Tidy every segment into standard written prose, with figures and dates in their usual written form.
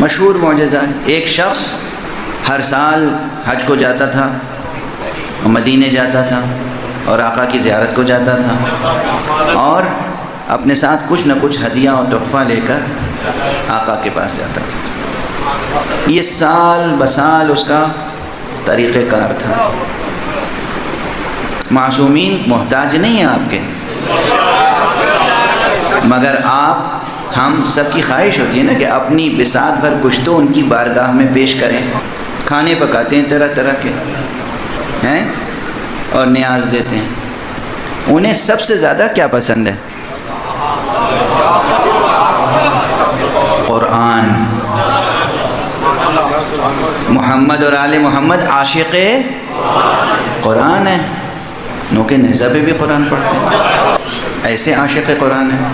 مشہور معجزہ ہے. ایک شخص ہر سال حج کو جاتا تھا، مدینے جاتا تھا اور آقا کی زیارت کو جاتا تھا، اور اپنے ساتھ کچھ نہ کچھ ہدیہ اور تحفہ لے کر آقا کے پاس جاتا تھا. یہ سال بسال اس کا طریقہ کار تھا. معصومین محتاج نہیں ہیں آپ کے، مگر ہم سب کی خواہش ہوتی ہے نا کہ اپنی بساط بھر کچھ تو ان کی بارگاہ میں پیش کریں. کھانے پکاتے ہیں طرح طرح کے ہیں اور نیاز دیتے ہیں. انہیں سب سے زیادہ کیا پسند ہے؟ قرآن. محمد اور آل محمد عاشق قرآن ہے. نوکے نیزہ پہ بھی قرآن پڑھتے ہیں، ایسے عاشق قرآن ہے.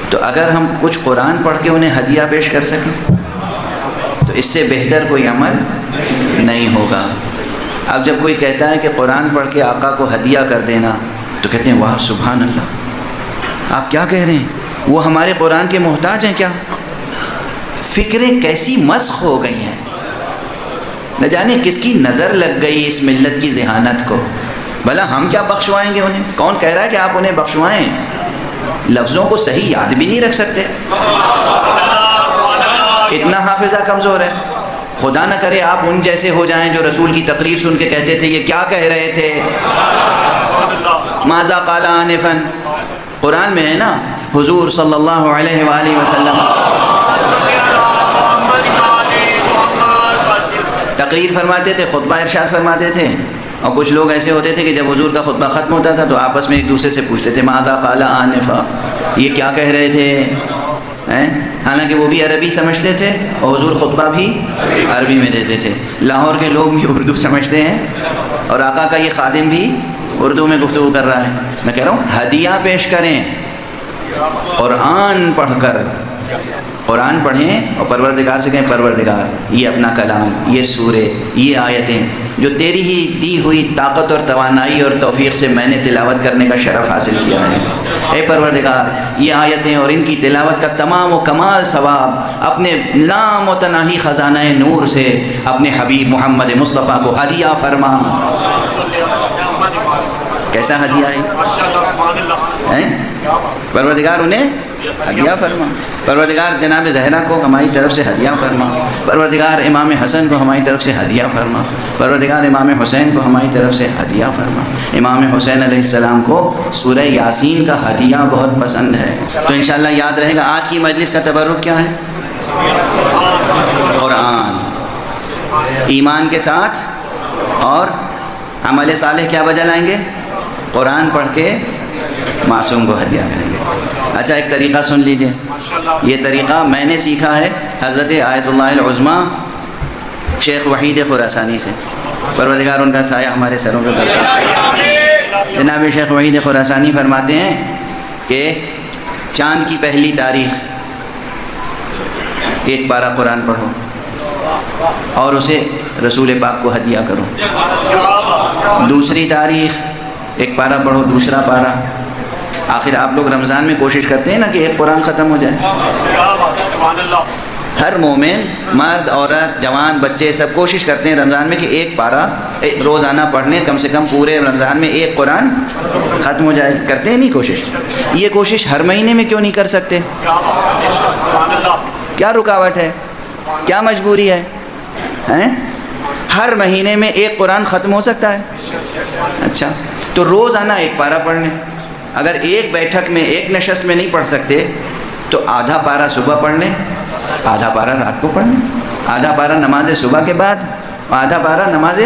تو اگر ہم کچھ قرآن پڑھ کے انہیں ہدیہ پیش کر سکیں تو اس سے بہتر کوئی عمل نہیں ہوگا. اب جب کوئی کہتا ہے کہ قرآن پڑھ کے آقا کو ہدیہ کر دینا تو کہتے ہیں واہ سبحان اللہ، آپ کیا کہہ رہے ہیں؟ وہ ہمارے قرآن کے محتاج ہیں کیا؟ فکریں کیسی مسخ ہو گئی ہیں. نہ جانے کس کی نظر لگ گئی اس ملت کی ذہانت کو. بھلا ہم کیا بخشوائیں گے انہیں؟ کون کہہ رہا ہے کہ آپ انہیں بخشوائیں؟ لفظوں کو صحیح یاد بھی نہیں رکھ سکتے، اتنا حافظہ کمزور ہے. خدا نہ کرے آپ ان جیسے ہو جائیں جو رسول کی تقریر سن کے کہتے تھے یہ کیا کہہ رہے تھے. ماذا قال آنفا، قرآن میں ہے نا حضور صلی اللہ علیہ وآلہ وسلم تقریر فرماتے تھے، خطبہ ارشاد فرماتے تھے. اور کچھ لوگ ایسے ہوتے تھے کہ جب حضور کا خطبہ ختم ہوتا تھا تو آپس میں ایک دوسرے سے پوچھتے تھے ماذا قال آنفا، یہ کیا کہہ رہے تھے. حالانکہ وہ بھی عربی سمجھتے تھے اور حضور خطبہ بھی عربی میں دیتے تھے. لاہور کے لوگ بھی اردو سمجھتے ہیں اور آقا کا یہ خادم بھی اردو میں گفتگو کر رہا ہے. میں کہہ رہا ہوں ہدیہ پیش کریں، قرآن پڑھ کر. قرآن پڑھیں اور پروردگار سے کہیں پروردگار یہ اپنا کلام، یہ سورے، یہ آیتیں جو تیری ہی دی ہوئی طاقت اور توانائی اور توفیق سے میں نے تلاوت کرنے کا شرف حاصل کیا ہے، اے پروردگار یہ آیتیں اور ان کی تلاوت کا تمام و کمال ثواب اپنے لامتناہی خزانہ نور سے اپنے حبیب محمد مصطفیٰ کو ہدیہ فرما. کیسا ہدیہ ہے؟ پروردگار انہیں ہدیہ فرما. پروردگار جناب زہرا کو ہماری طرف سے ہدیہ فرما. پروردگار امام حسن کو ہماری طرف سے ہدیہ فرما. پروردگار امام حسین کو ہماری طرف سے ہدیہ فرما. امام حسین علیہ السلام کو سورہ یاسین کا ہدیہ بہت پسند ہے. تو انشاءاللہ یاد رہے گا آج کی مجلس کا تبرک کیا ہے؟ قرآن. ایمان کے ساتھ اور عمل صالح کیا وجہ لائیں گے؟ قرآن پڑھ کے معصوم کو ہدیہ کریں گے. اچھا ایک طریقہ سن لیجئے. یہ طریقہ میں نے سیکھا ہے حضرت آیت اللہ العظمیٰ شیخ وحید خراسانی سے. پروردگار ان کا سایہ ہمارے سروں پہ برکت. جناب شیخ وحید خراسانی فرماتے ہیں کہ چاند کی پہلی تاریخ ایک پارہ قرآن پڑھو اور اسے رسول پاک کو ہدیہ کرو. دوسری تاریخ ایک پارہ پڑھو، دوسرا پارہ. آخر آپ لوگ رمضان میں کوشش کرتے ہیں نا کہ ایک قرآن ختم ہو جائے. ہر مومن مرد عورت جوان بچے سب کوشش کرتے ہیں رمضان میں کہ ایک پارہ روزانہ پڑھنے، کم سے کم پورے رمضان میں ایک قرآن ختم ہو جائے. کرتے ہیں نہیں کوشش؟ یہ کوشش ہر مہینے میں کیوں نہیں کر سکتے؟ کیا رکاوٹ ہے؟ کیا مجبوری ہے؟ ہر مہینے میں ایک قرآن ختم ہو سکتا ہے. اچھا تو روزانہ ایک پارہ پڑھ لیں. اگر ایک بیٹھک میں ایک نشست میں نہیں پڑھ سکتے تو آدھا پارہ صبح پڑھ لیں، آدھا پارہ رات کو پڑھ لیں، آدھا پارہ نماز صبح کے بعد، آدھا پارہ نماز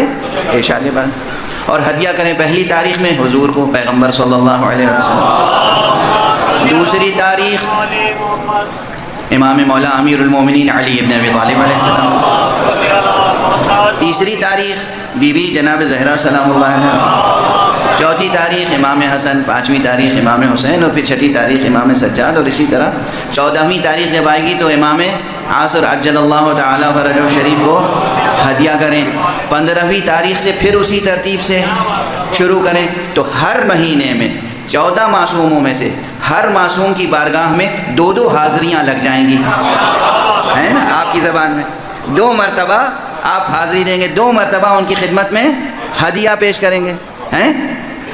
عشاء کے بعد. اور ہدیہ کریں پہلی تاریخ میں حضور کو، پیغمبر صلی اللہ علیہ وسلم. دوسری تاریخ امام مولا امیر المومنین علی ابن ابی طالب علیہ السلام. تیسری تاریخ بی بی جناب زہرا سلام اللہ علیہ. چوتھی تاریخ امام حسن. پانچویں تاریخ امام حسین. اور پھر چھٹی تاریخ امام سجاد. اور اسی طرح 14ویں تاریخ جب آئے گی تو امام عاصر عجل اللہ تعالیٰ فرجہ شریف کو ہدیہ کریں. 15ویں تاریخ سے پھر اسی ترتیب سے شروع کریں. تو ہر مہینے میں 14 معصوموں میں سے ہر معصوم کی بارگاہ میں 2 حاضریاں لگ جائیں گی، ہے نا. زبان میں 2 مرتبہ آپ حاضری دیں گے، 2 مرتبہ ان کی خدمت میں ہدیہ پیش کریں گے ہیں؟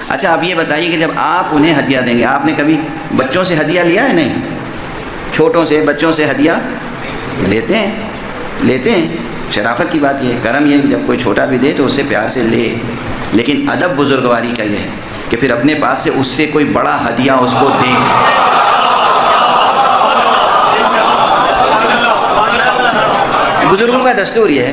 اچھا آپ یہ بتائیے کہ جب آپ انہیں ہدیہ دیں گے، آپ نے کبھی بچوں سے ہدیہ لیا ہے؟ نہیں، چھوٹوں سے بچوں سے ہدیہ لیتے ہیں. شرافت کی بات یہ ہے، کرم یہ ہے کہ جب کوئی چھوٹا بھی دے تو اس سے پیار سے لے، لیکن ادب بزرگواری کا یہ ہے کہ پھر اپنے پاس سے اس سے کوئی بڑا ہدیہ اس کو دے. بزرگوں کا دستور یہ ہے،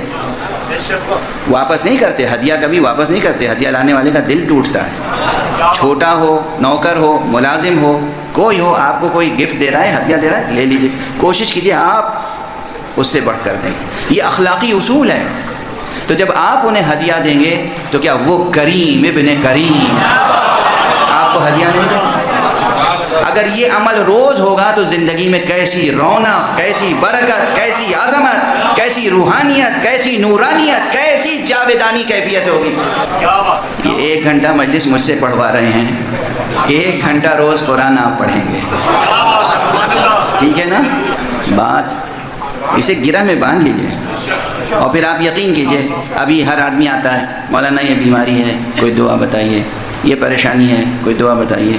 واپس نہیں کرتے ہدیہ، کبھی واپس نہیں کرتے. ہدیہ لانے والے کا دل ٹوٹتا ہے، چھوٹا ہو، نوکر ہو، ملازم ہو، کوئی ہو، آپ کو کوئی گفٹ دے رہا ہے، ہدیہ دے رہا ہے، لے لیجئے. کوشش کیجئے آپ اس سے بڑھ کر دیں. یہ اخلاقی اصول ہے. تو جب آپ انہیں ہدیہ دیں گے تو کیا وہ کریم ابن کریم آپ کو ہدیہ نہیں دیں گے؟ اگر یہ عمل روز ہوگا تو زندگی میں کیسی رونق، کیسی برکت، کیسی عظمت، کیسی روحانیت، کیسی نورانیت، کیسی جاویدانی کیفیت ہوگی. یہ 1 گھنٹہ مجلس مجھ سے پڑھوا رہے ہیں، 1 گھنٹہ روز قرآن آپ پڑھیں گے، ٹھیک ہے نا؟ بات اسے گرہ میں باندھ لیجئے اور پھر آپ یقین کیجئے. ابھی ہر آدمی آتا ہے، مولانا یہ بیماری ہے، کوئی دعا بتائیے، یہ پریشانی ہے، کوئی دعا بتائیے،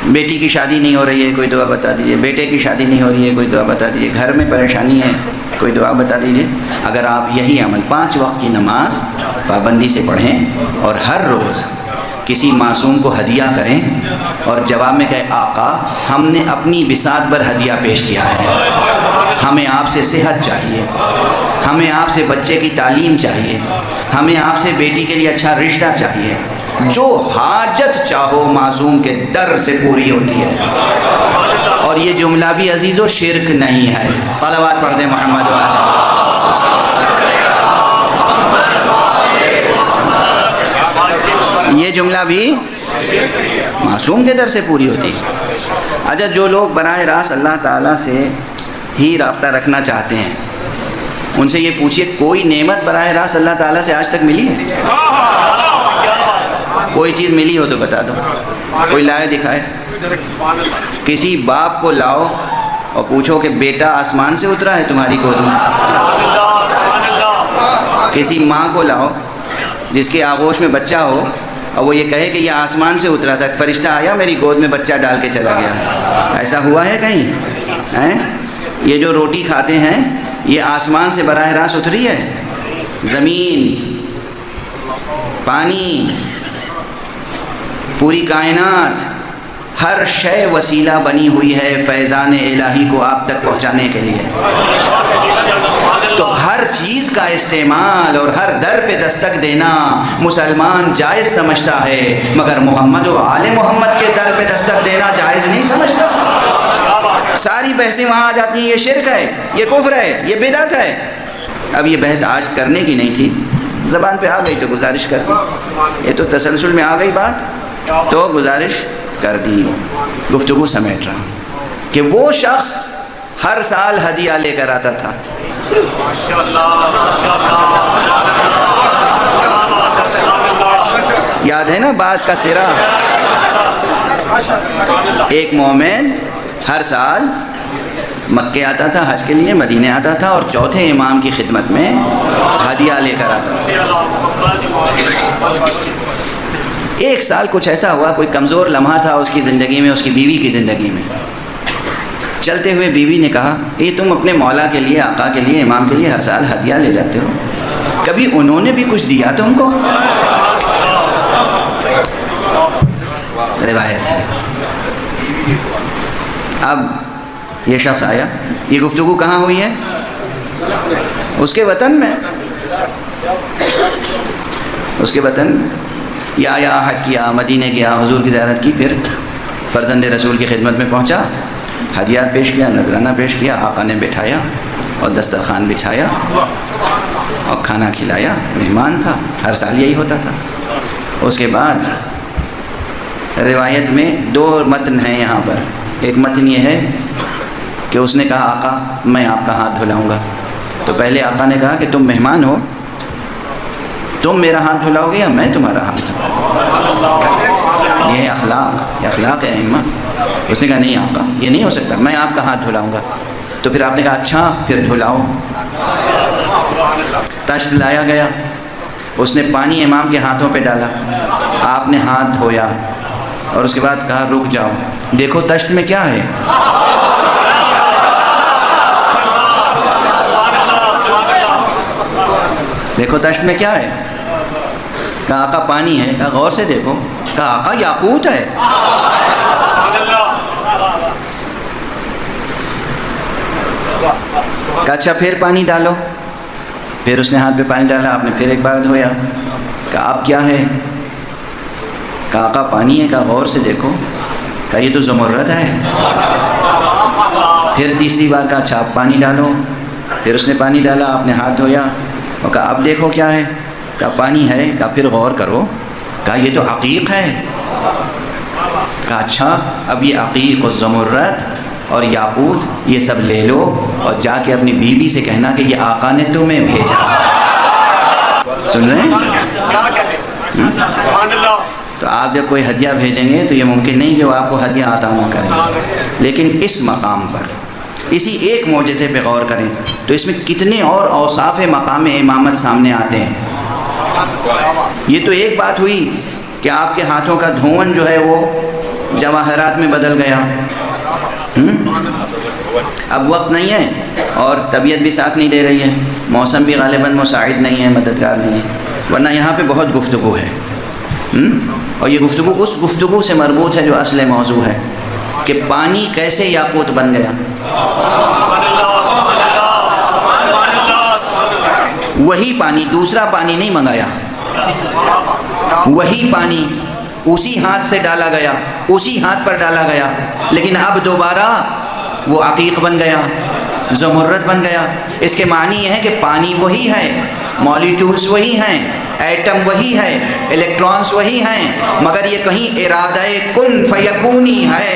بیٹی کی شادی نہیں ہو رہی ہے، کوئی دعا بتا دیجئے، بیٹے کی شادی نہیں ہو رہی ہے، کوئی دعا بتا دیجئے، گھر میں پریشانی ہے، کوئی دعا بتا دیجئے. اگر آپ یہی عمل 5 وقت کی نماز پابندی سے پڑھیں اور ہر روز کسی معصوم کو ہدیہ کریں اور جواب میں کہے آقا ہم نے اپنی بساط پر ہدیہ پیش کیا ہے، ہمیں آپ سے صحت چاہیے، ہمیں آپ سے بچے کی تعلیم چاہیے، ہمیں آپ سے بیٹی کے لیے اچھا رشتہ چاہیے، جو حاجت چاہو معصوم کے در سے پوری ہوتی ہے. اور یہ جملہ بھی عزیزو شرک نہیں ہے. صلوات پڑھ دیں محمد والے. یہ جملہ بھی معصوم کے در سے پوری ہوتی ہے. اچھا جو لوگ براہ راست اللہ تعالیٰ سے ہی رابطہ رکھنا چاہتے ہیں ان سے یہ پوچھئے کوئی نعمت براہ راست اللہ تعالیٰ سے آج تک ملی ہے؟ کوئی چیز ملی ہو تو بتا دو، کوئی لائے دکھائے. کسی باپ کو لاؤ اور پوچھو کہ بیٹا آسمان سے اترا ہے تمہاری گود میں. کسی ماں کو لاؤ جس کے آغوش میں بچہ ہو اور وہ یہ کہے کہ یہ آسمان سے اترا تھا، فرشتہ آیا میری گود میں بچہ ڈال کے چلا گیا. ایسا ہوا ہے کہیں؟ یہ جو روٹی کھاتے ہیں یہ آسمان سے براہ راست اتری ہے؟ زمین، پانی، پوری کائنات، ہر شے وسیلہ بنی ہوئی ہے فیضان الہی کو آپ تک پہنچانے کے لیے. تو ہر چیز کا استعمال اور ہر در پہ دستک دینا مسلمان جائز سمجھتا ہے، مگر محمد و آل محمد کے در پہ دستک دینا جائز نہیں سمجھتا. ساری بحثیں وہاں آ جاتی ہیں، یہ شرک ہے، یہ کفر ہے، یہ بدعت ہے. اب یہ بحث آج کرنے کی نہیں تھی، زبان پہ آ گئی تو گزارش کر دی. یہ تو تسلسل میں آ گئی بات تو گزارش کر دی. گفتگو سمیٹ رہا ہوں کہ وہ شخص ہر سال ہدیہ لے کر آتا تھا. یاد ہے نا بات کا سرا؟ ایک مومن ہر سال مکے آتا تھا حج کے لیے، مدینے آتا تھا اور چوتھے امام کی خدمت میں ہدیہ لے کر آتا تھا. ایک سال کچھ ایسا ہوا، کوئی کمزور لمحہ تھا اس کی زندگی میں، اس کی بیوی کی زندگی میں. چلتے ہوئے بیوی نے کہا یہ تم اپنے مولا کے لیے، آقا کے لیے، امام کے لیے ہر سال ہدیہ لے جاتے ہو، کبھی انہوں نے بھی کچھ دیا تم کو؟ روایت ہے. اب یہ شخص آیا، یہ گفتگو کہاں ہوئی ہے؟ اس کے وطن میں. اس کے وطن یا حج کیا، مدینے گیا، حضور کی زیارت کی، پھر فرزند رسول کی خدمت میں پہنچا، ہدیات پیش کیا، نذرانہ پیش کیا، آقا نے بٹھایا اور دسترخوان بچھایا اور کھانا کھلایا. مہمان تھا، ہر سال یہی ہوتا تھا. اس کے بعد روایت میں 2 متن ہیں یہاں پر. ایک متن یہ ہے کہ اس نے کہا آقا میں آپ کا ہاتھ دھلاؤں گا. تو پہلے آقا نے کہا کہ تم مہمان ہو، تم میرا ہاتھ دھلاؤ گے یا میں تمہارا ہاتھ دھلاؤں گا؟ یہ اخلاق ہے ائمہ. اس نے کہا نہیں آقا یہ نہیں ہو سکتا، میں آپ کا ہاتھ دھلاؤں گا. تو پھر آپ نے کہا اچھا پھر دھلاؤ. تشت لایا گیا, اس نے پانی امام کے ہاتھوں پہ ڈالا, آپ نے ہاتھ دھویا اور اس کے بعد کہا رک جاؤ, دیکھو تشت میں کیا ہے. دیکھو تشت میں کیا ہے. کہا آقا پانی ہے. کہا غور سے دیکھو. کہا آقا یاقوت ہے. کہا اچھا پھر پانی ڈالو. پھر اس نے ہاتھ پہ پانی ڈالا, آپ نے پھر ایک بار دھویا. کہا اب کیا ہے. کہا آقا پانی ہے. کہا غور سے دیکھو. کہا یہ تو زمرد ہے. پھر تیسری بار کہا اچھا آپ پانی ڈالو. پھر اس نے پانی ڈالا, آپ نے ہاتھ دھویا اور کہا اب دیکھو کیا ہے. کہا پانی ہے. کہا پھر غور کرو. کہا یہ تو عقیق ہے. کہا اچھا اب یہ عقیق و زمرد اور یاقوت یہ سب لے لو اور جا کے اپنی بیوی سے کہنا کہ یہ آقا نے تمہیں بھیجا. سن رہے ہیں؟ تو آپ جب کوئی ہدیہ بھیجیں گے تو یہ ممکن نہیں کہ وہ آپ کو ہدیہ عطا نہ کریں, لیکن اس مقام پر اسی ایک معجزے پہ غور کریں تو اس میں کتنے اور اوصاف مقام امامت سامنے آتے ہیں. یہ تو ایک بات ہوئی کہ آپ کے ہاتھوں کا دھون جو ہے وہ جواہرات میں بدل گیا. اب وقت نہیں ہے اور طبیعت بھی ساتھ نہیں دے رہی ہے, موسم بھی غالباً مساعد نہیں ہے, مددگار نہیں ہے, ورنہ یہاں پہ بہت گفتگو ہے. اور یہ گفتگو اس گفتگو سے مربوط ہے جو اصل موضوع ہے کہ پانی کیسے یاقوت بن گیا. وہی پانی, دوسرا پانی نہیں منگایا, وہی پانی اسی ہاتھ سے ڈالا گیا, اسی ہاتھ پر ڈالا گیا, لیکن اب دوبارہ وہ عقیق بن گیا, زمرد بن گیا. اس کے معنی یہ ہے کہ پانی وہی ہے, مالیکیولز وہی ہیں, ایٹم وہی ہے, الیکٹرانز وہی ہیں, مگر یہ کہیں ارادہ کن فیکونی ہے.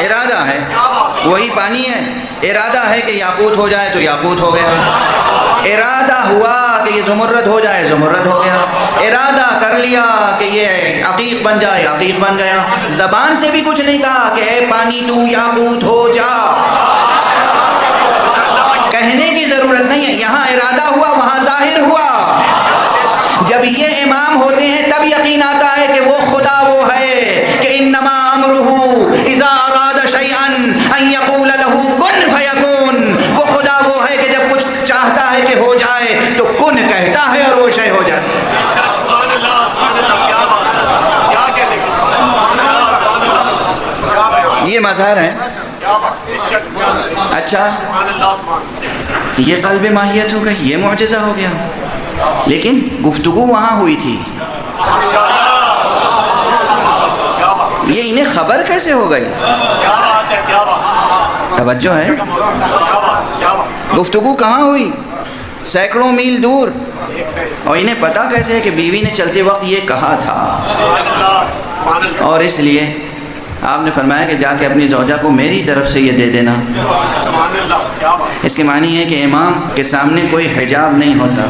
ارادہ ہے, وہی پانی ہے, ارادہ ہے کہ یاقوت ہو جائے تو یاقوت ہو گیا, ارادہ ہوا کہ یہ زمرد ہو جائے زمرد ہو گیا, ارادہ کر لیا کہ یہ عقیق بن جائے عقیق بن گیا. زبان سے بھی کچھ نہیں کہا کہ اے پانی تو یاقوت ہو جا, کہنے کی ضرورت نہیں ہے. یہاں ارادہ ہوا, وہاں ظاہر ہوا. جب یہ امام ہوتے ہیں تب یقین آتا ہے کہ وہ خدا وہ ہے کہ انما امرہ اذا اراد شیئا ان یقول له کن فیکون. وہ خدا وہ ہے کہ جب کچھ چاہتا ہے کہ ہو جائے تو کن کہتا ہے اور وہ شے ہو جاتی ہے. یہ مظہر ہیں. اچھا یہ قلب ماہیت ہو گئی, یہ معجزہ ہو گیا, لیکن گفتگو وہاں ہوئی تھی. یہ انہیں خبر کیسے ہو گئی؟ توجہ ہے. گفتگو کہاں ہوئی؟ سینکڑوں میل دور. اور انہیں پتا کیسے ہے کہ بیوی نے چلتے وقت یہ کہا تھا؟ اور اس لیے آپ نے فرمایا کہ جا کے اپنی زوجہ کو میری طرف سے یہ دے دینا. اس کے معنی ہے کہ امام کے سامنے کوئی حجاب نہیں ہوتا.